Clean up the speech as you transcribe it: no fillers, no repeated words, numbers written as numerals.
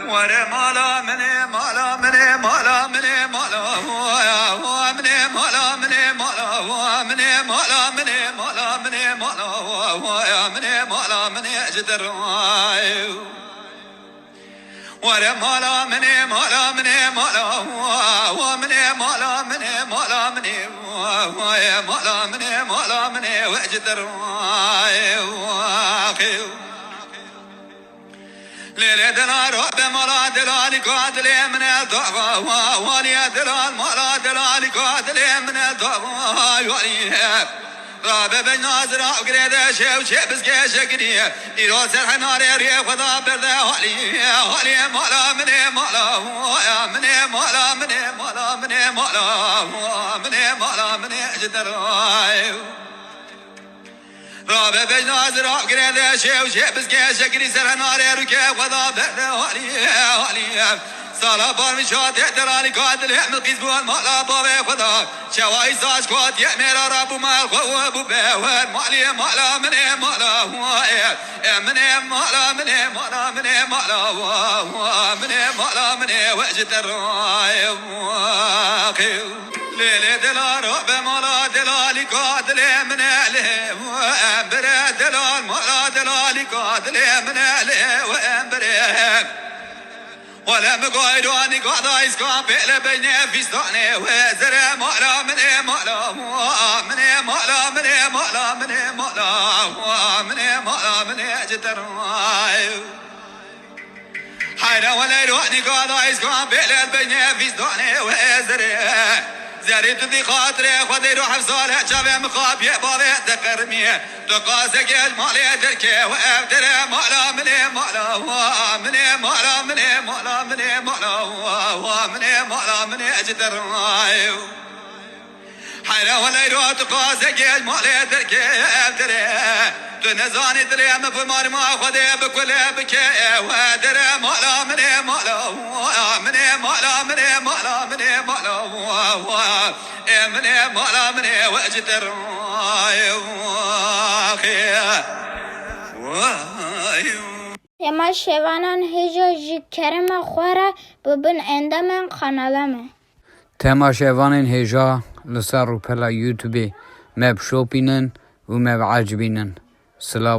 ورا مالا مني مالا مني مالا مني مالا مني مالا مني مالا مني مالا مني مالا مني مالا مني مالا مني أجدر ورا مالا مني مالا مني مالا مني مالا مني مالا مني مالا مني مالا مني وأجدر ليلة دلال رب مالا دلال قاتل من الضغى والي دلال مالا دلال قاتل من الضغى والي راب بن ناظر وقريد شيء وشيء بس كشكني يروس الحنار ريح خدا برده والي مالا مني مالا مني مالا مني مالا مني مالا مني مالا مني أجدر راب بن ناظر وقريد شيء وشيء بس كشكني سرحنار ريح خدا برده والي سالا بار مشات دلالي قاتل يحمل قزبوان مالا بابي خدا شواي ساش قوات يأمير رابو مال خواب بيوان مالي مالا مني مالا مني مالا مني مالا مني مالا مني مالا مني وجد الراي ليلي دلال رب مالا دلالي قاتل من اله وامبره دلال مالا دلالي قاتل من اله وامبره ولا مقايدوني قاضي اسكان بيلا بيني فيستاني وزر مالا مني مالا مني مالا مني مالا مني مالا مني مالا مني أجدر حيرا ولا يروحني قاضي اسكان بيلا بيني فيستاني وزر زريت ذي خاطري خذي روح بصالح شافي مخاب يبابي تقرمي تقاسك مالي تركي وابدر مالا مني مالا مني مالا مني مالا مني مالا مني مالا مني أجدر حيرا ولا يروح تقاسك مالي تركي ابدر تنزاني دريم بمار ما خذي بكل بكي وادر مالا مني مالا مني مالا مني مالا مني مالا مني مالا مني واجدر تما شوانان هجا جی کرم خوره ببین اندامن قنالمه تما شوانان هجا لسر رو پلا یوتیوبی مب شوپینن و مب عجبینن سلاو